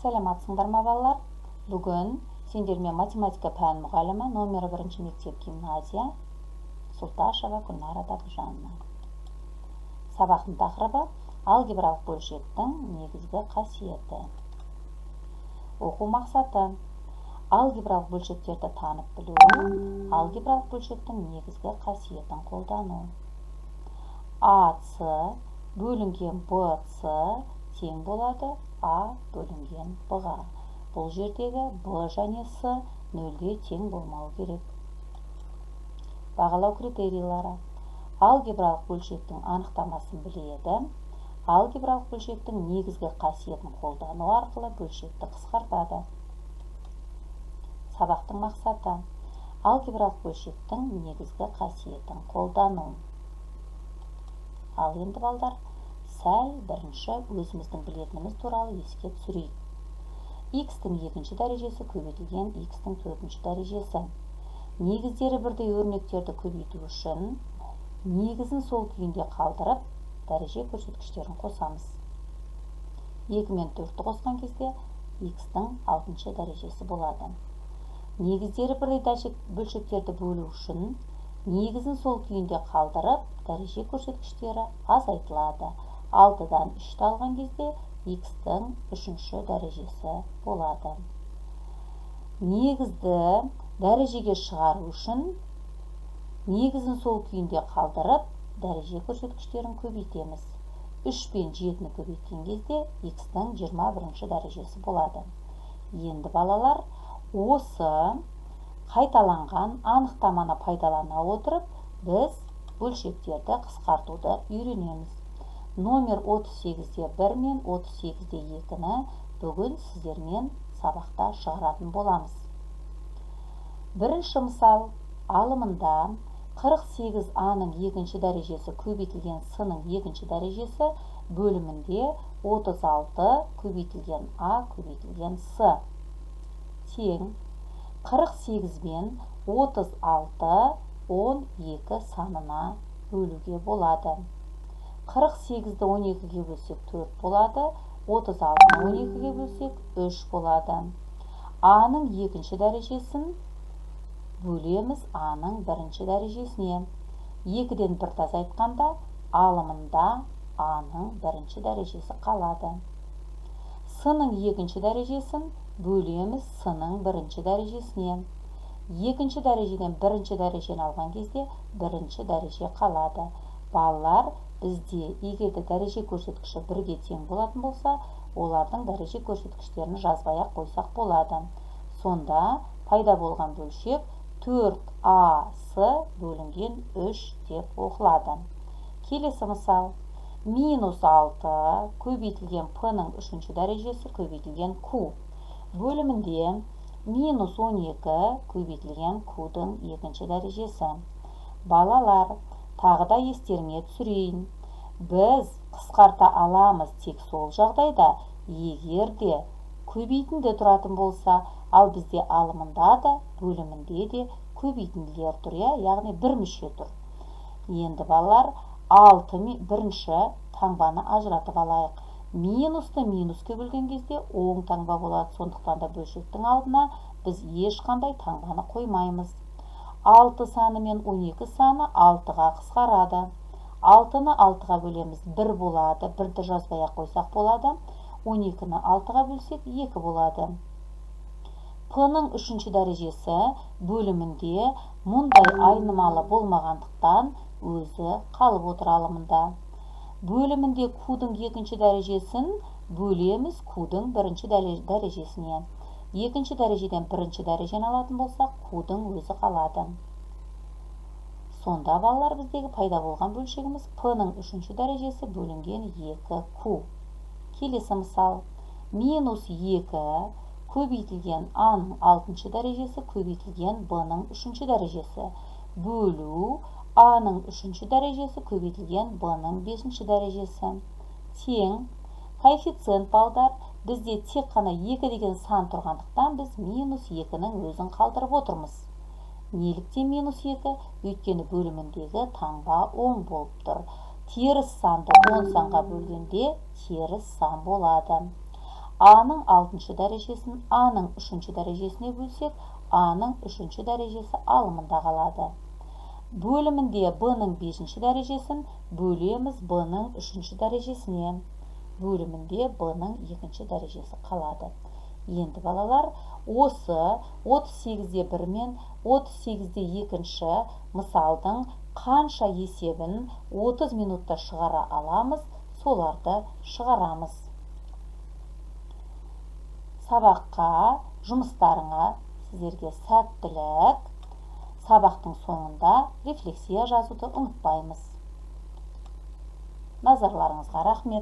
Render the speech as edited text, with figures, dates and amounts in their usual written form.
Саламатсыңдар ма балалар? Бүгін сендермен математика пән мұғалімі номер 1 мектеп гимназия Сұлташева Гүлнара Дабылжанова. Сабақтың тақырыбы алгебралық бөлшектің негізгі қасиеті. Оқу мақсаты: алгебралық бөлшектерді танып білу, алгебралық бөлшектің негізгі қасиетін қолдану. АС бөлінген БС тең болады А бөлінген Б-ға. Бұл жердегі Б және С нөлге тең болмау керек. Бағалау критерийлері: алгебралық бөлшектің анықтамасын біледі, алгебралық бөлшектің негізгі қасиетін қолдану арқылы бөлшекті қысқартады. Сабақтың мақсаты: алгебралық бөлшектің негізгі қасиетін қолдану. Ал енді балдар, сәл бірінші өзіміздің білетініміз туралы еске түсірейік. X-тің екінші дәрежесі көбейтілген X-тің төртінші дәрежесі. Негіздері бірдей өрнектерді көбейту үшін негізін сол күйінде қалдырып, дәреже көрсеткіштерін қосамыз. 2 мен 4-ті қосқан кезде X-тің 6-шы дәрежесі болады. Негіздері бірдей бөлшектерді бөлу үшін негізін сол күйінде қалдырып, дәреже көрсеткіштері азайтылады. 6-дан 3-ті алған кезде X-тің 3-ші дәрежесі болады. Негізді дәрежеге шығару үшін негізін сол күйінде қалдырып, дәреже көрсеткіштерін көбейтеміз. 3 пен 7-ні көбейткен кезде X-тің 21-ші дәрежесі болады. Енді балалар, осы қайталанған анықтаманы пайдалана отырып, біз бөлшектерді қысқартуды үйренеміз. Номер 38-де 1 мен 38-де 2-ні бүгін сіздермен сабақта шығаратын боламыз. Бірінші мысал: алымында 48А-ның екінші дәрежесі көбейтілген С-ның екінші дәрежесі бөлімінде 36 көбейтілген А көбейтілген С тең 48 мен 36 12 санына бөлуге болады. 48-ді 12-ге бөлсек 4 болады, 36-ны 12-ге бөлсек 3 болады. А-ның екінші дәрежесін бөлеміз А-ның бірінші дәрежесіне. 2-ден 1 азайтқанда алымында А-ның бірінші дәрежесі қалады. С-ның екінші дәрежесін бөлеміз С-ның бірінші дәрежесіне. Екінші дәрежеден бірінші дәрежені алған кезде бірінші дәреже қалады. Балалар, бізде егерде дәреже көрсеткіші 1-ге тең болатын болса, олардың дәреже көрсеткіштерін жазбай-ақ қойсақ болады. Сонда пайда болған бөлшек 4АС бөлінген 3 деп оқылады. Келесі мысал: -6 көбейтілген П-ның 3-ші дәрежесі көбейтілген Q бөлімінде -12 көбейтілген Q-дің 2-ші дәрежесі. Балалар, тағы да естеріңе түсірейін. Біз қысқарта аламыз тек сол жағдайда, егерде көбейтінді тұратын болса, ал бізде алымында да, бөлімінде де көбейтінділер тұр, яғни бір мүше тұр. Енді балалар, 6 бірінші таңбаны ажыратып алайық. Минусты минуске бөлген кезде оң таңба болады, сондықтан да бөлшектің алдына біз ешқандай таңбаны қоймаймыз. 6 саны мен 12 саны 6-ға қысқарады. 6-ны 6-ға бөлеміз 1 болады, 1-ді жазбай-ақ қойсақ болады. 12-ні 6-ға бөлсек 2 болады. П-ның 3-ші дәрежесі бөлімінде мұндай айнымалы болмағандықтан өзі қалып отыр алымында. Бөлімінде Q-дің 2-ші дәрежесін бөлеміз Q-дің 1-ші дәрежесіне. 2-ші дәрежеден 1-ші дәрежені алатын болсақ, Q-дің өзі қалады. Сонда балалар, біздегі пайда болған бөлшегіміз П-ның 3-ші дәрежесі бөлінген 2Q. Келесі мысал: -2 көбейтілген А-ның 6-ші дәрежесі көбейтілген Б-ның 3-ші дәрежесі бөлу А-ның 3-ші дәрежесі көбейтілген Б-ның 5-ші дәрежесі тең. Коэффициент балдар, бізде тек қана 2 деген сан тұрғандықтан біз -2-ның өзін қалдырып отырмыз. Неліктен -2? Өйткені бөліміндегі таңба оң болып тұр. Теріс санды 10 санға бөлгенде теріс сан болады. А-ның 6-шы дәрежесін А-ның 3-ші дәрежесіне бөлсек, А-ның 3-ші дәрежесі алымында қалады. Бөлімінде Б-ның 5-ші дәрежесін бөлеміз Б-ның 3-ші дәрежесіне. Бөлімінде Б-ның 2-ші дәрежесі қалады. Енді балалар, осы 38-де 1 мен 38-де 2-ші мысалдың қанша есебін 30 минутта шығара аламыз, соларды шығарамыз. Сабаққа, жұмыстарыңа сіздерге сәттілік. Сабақтың соңында рефлексия жазуды ұмытпаймыз. Назарларыңызға рахмет.